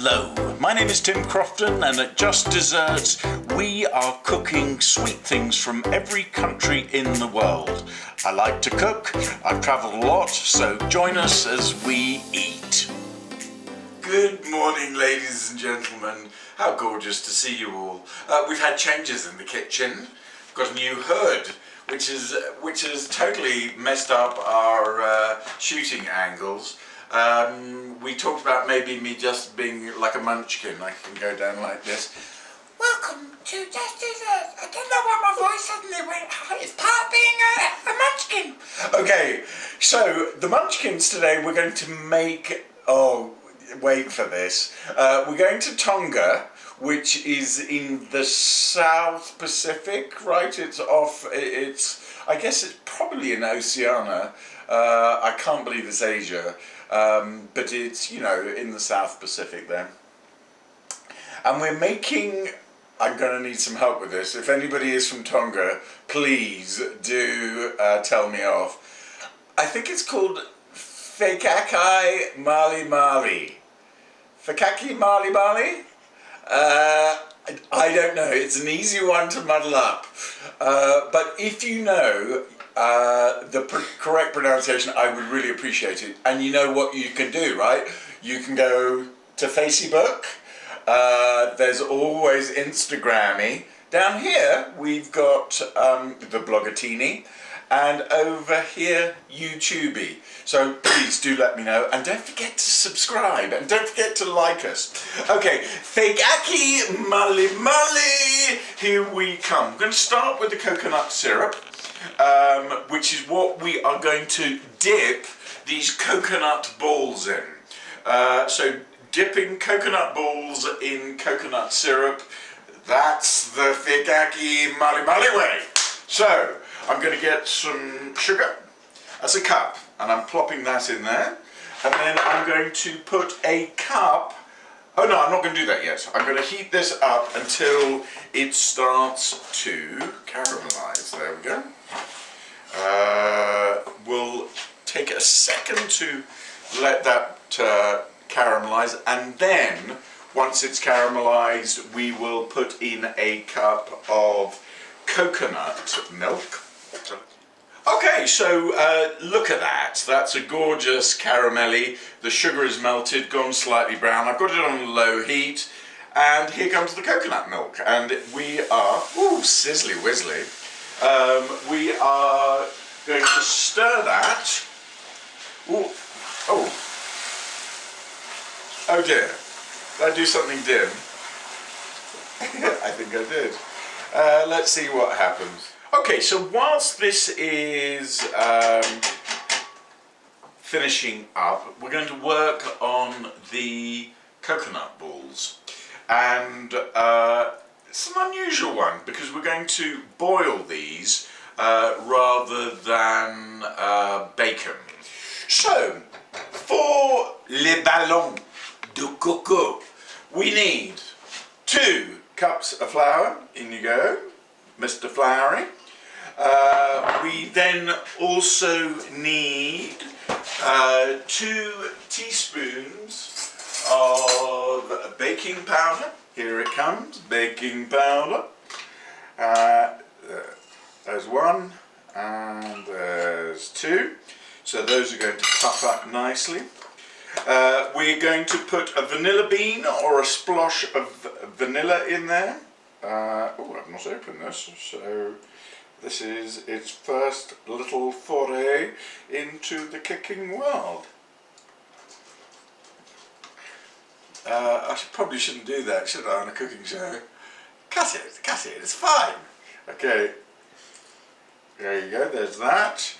Hello, my name is Tim Crofton, and at Just Desserts we are cooking sweet things from every country in the world. I like to cook, I've travelled a lot, so join us as we eat. Good morning, ladies and gentlemen. How gorgeous to see you all. We've had changes in the kitchen. We've got a new hood, which has totally messed up our shooting angles. We talked about maybe me just being like a munchkin. I can go down like this. Welcome to Just Desserts. I don't know why my voice suddenly went high. It's part of being a munchkin. Okay, so the munchkins today we're going to make, wait for this. We're going to Tonga, which is in the South Pacific, right? I guess it's probably in Oceania. I can't believe it's Asia. But it's, in the South Pacific there. And we're making, I'm going to need some help with this. If anybody is from Tonga, please do tell me off. I think it's called Faikakai Malimali. Faikakai Malimali? I don't know, it's an easy one to muddle up. But if you know the correct pronunciation, I would really appreciate it. And you know what you can do, right? You can go to Facebook. There's always Instagrammy. Down here we've got the Blogatini, and over here YouTubey. So please do let me know, and don't forget to subscribe, and don't forget to like us. Okay, Faikakai Malimali, here we come. I'm going to start with the coconut syrup, which is what we are going to dip these coconut balls in. So dipping coconut balls in coconut syrup, that's the Faikakai Malimali way. So I'm going to get some sugar. That's a cup, and I'm plopping that in there. And then I'm going to put a cup. Oh no, I'm not going to do that yet. I'm going to heat this up until it starts to caramelize. There we go. We'll take a second to let that caramelize, and then once it's caramelized, we will put in a cup of coconut milk. Okay, so look at that. That's a gorgeous caramelly. The sugar is melted, gone slightly brown. I've got it on low heat, and here comes the coconut milk. And we are, sizzly whizzly. We are going to stir that. Oh dear. Did I do something dim? I think I did. Let's see what happens. Okay, so whilst this is finishing up, we're going to work on the coconut balls. And it's an unusual one because we're going to boil these rather than bake them. So, for les ballons de coco, we need 2 cups of flour. In you go, Mr. Flowery. We then also need 2 teaspoons of baking powder. Here it comes, baking powder. There's 1 and there's 2. So those are going to puff up nicely. We're going to put a vanilla bean or a splosh of vanilla in there. I've not opened this, so this is its first little foray into the cooking world. I probably shouldn't do that, should I, on a cooking show? Cut it, it's fine. Okay, there you go, there's that.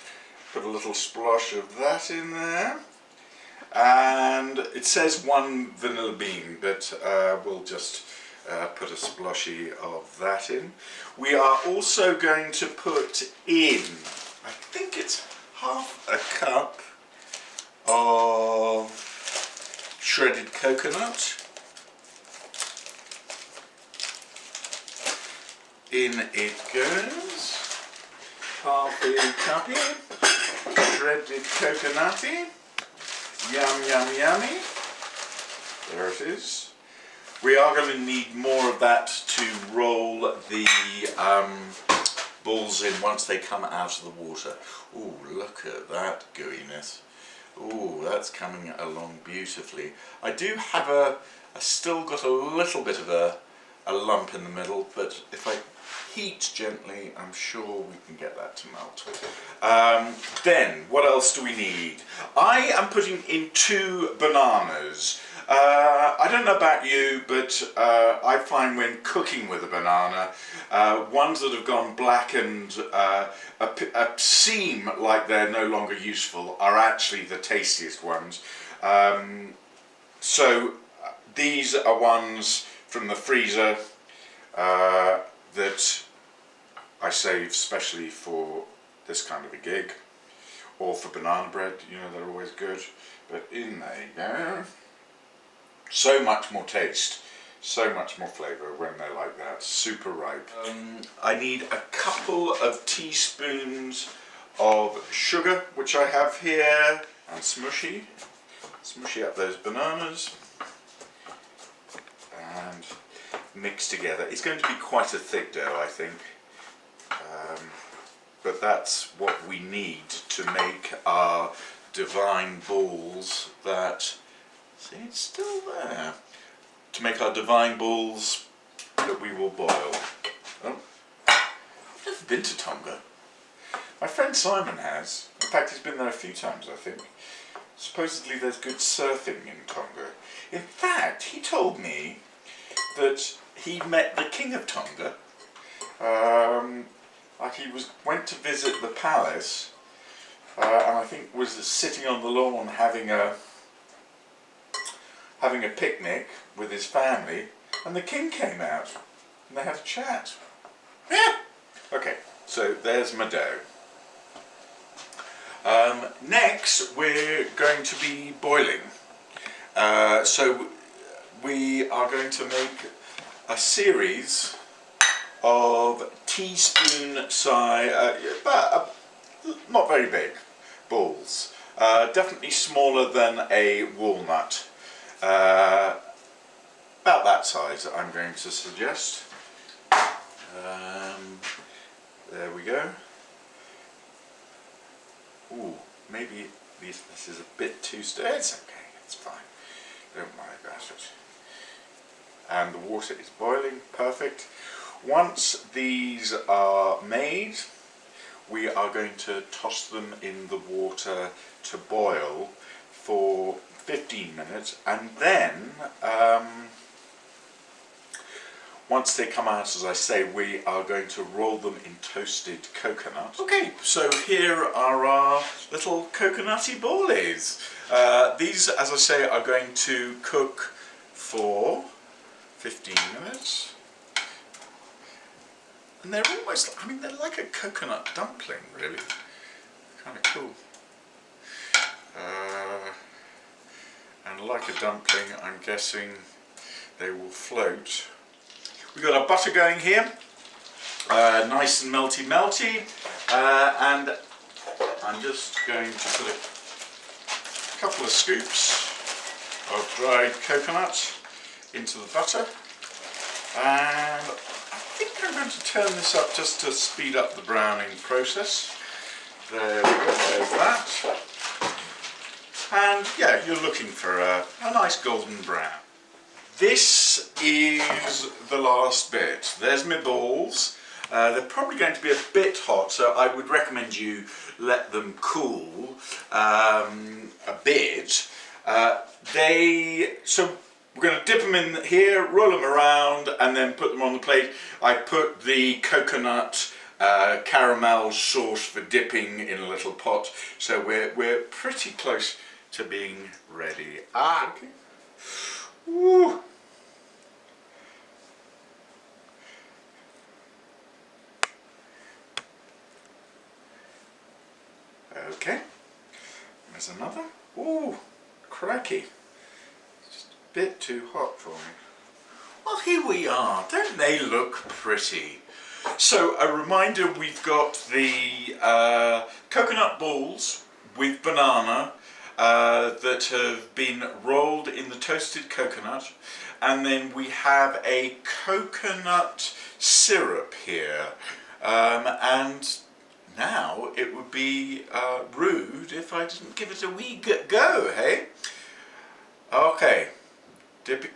Put a little splosh of that in there. And it says 1 vanilla bean, but we'll just put a sploshie of that in. We are also going to put in, I think it's half a cup of shredded coconut. In it goes. Half a cuppy, shredded coconutty. Yum, yum, yummy. There it is. We are going to need more of that to roll the balls in once they come out of the water. Ooh, look at that gooiness. Ooh, that's coming along beautifully. I do have I still got a little bit of a lump in the middle, but if I heat gently, I'm sure we can get that to melt. Then, what else do we need? I am putting in 2 bananas. I don't know about you, but I find when cooking with a banana, ones that have gone black and seem like they're no longer useful are actually the tastiest ones. So these are ones from the freezer that I save specially for this kind of a gig, or for banana bread. You know, they're always good. But in there you go. So much more taste, so much more flavour when they're like that, super ripe. I need a couple of teaspoons of sugar, which I have here, and smushy up those bananas, and mix together. It's going to be quite a thick dough, I think, but that's what we need to make our divine balls that, see, it's still there, to make our divine balls that we will boil. Oh, I've never been to Tonga. My friend Simon has. In fact, he's been there a few times, I think. Supposedly there's good surfing in Tonga. In fact, he told me that he met the King of Tonga. Like he went to visit the palace, and I think was sitting on the lawn having a picnic with his family, and the king came out and they had a chat. Yeah. Okay, so there's my dough. Next we're going to be boiling. So we are going to make a series of teaspoon size, not very big, balls. Definitely smaller than a walnut. About that size, I'm going to suggest. There we go. Ooh, maybe this is a bit too stiff. It's okay, it's fine. Don't worry about it. And the water is boiling, perfect. Once these are made, we are going to toss them in the water to boil for 15 minutes, and then once they come out, as I say, we are going to roll them in toasted coconut. Okay, so here are our little coconutty ballies. These, as I say, are going to cook for 15 minutes. And they're almost, I mean, they're like a coconut dumpling, really. Kind of cool. And like a dumpling, I'm guessing they will float. We've got our butter going here, nice and melty, and I'm just going to put a couple of scoops of dried coconut into the butter, and I think I'm going to turn this up just to speed up the browning process. There we go, there's that. And yeah, you're looking for a nice golden brown. This is the last bit. There's my balls. They're probably going to be a bit hot, so I would recommend you let them cool a bit. So we're going to dip them in here, roll them around, and then put them on the plate. I put the coconut caramel sauce for dipping in a little pot, so we're pretty close to being ready. Okay. Woo. Okay, there's another. Ooh, cracky. Just a bit too hot for me. Well, here we are. Don't they look pretty? So, a reminder, we've got the coconut balls with banana that have been rolled in in the toasted coconut, and then we have a coconut syrup here, and now it would be rude if I didn't give it a wee go, hey? Okay, dip it.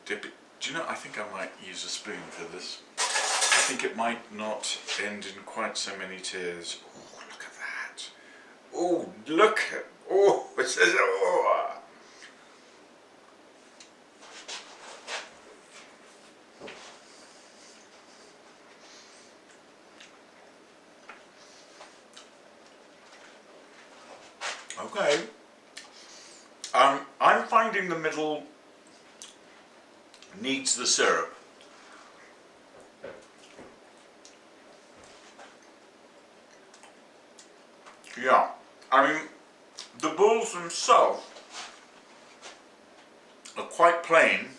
Do you know, I think I might use a spoon for this. I think it might not end in quite so many tears. Oh, look at that. Oh, look at, oh, it says, oh. Okay. I'm finding the middle needs the syrup. Yeah, I mean, the balls themselves are quite plain,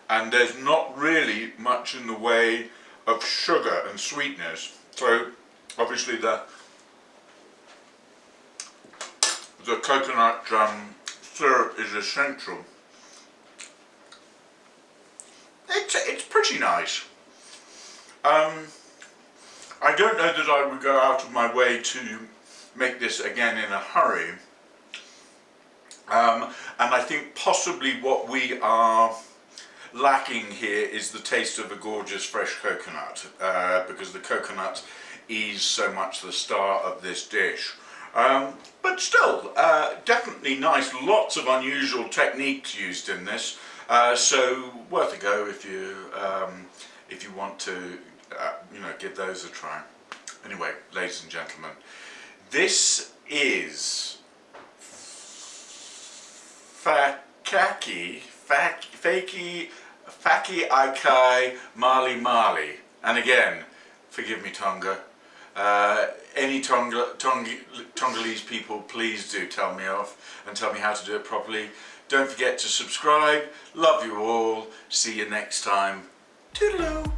and there's not really much in the way of sugar and sweetness. So obviously the coconut syrup is essential. It's pretty nice. I don't know that I would go out of my way to make this again in a hurry. And I think possibly what we are lacking here is the taste of a gorgeous fresh coconut, because the coconut is so much the star of this dish. But still, definitely nice, lots of unusual techniques used in this, so worth a go if you want to give those a try. Anyway, ladies and gentlemen, this is Faikakai Malimali, and again, forgive me Tonga, any Tongolese people, please do tell me off and tell me how to do it properly. Don't forget to subscribe. Love you all. See you next time. Toodaloo.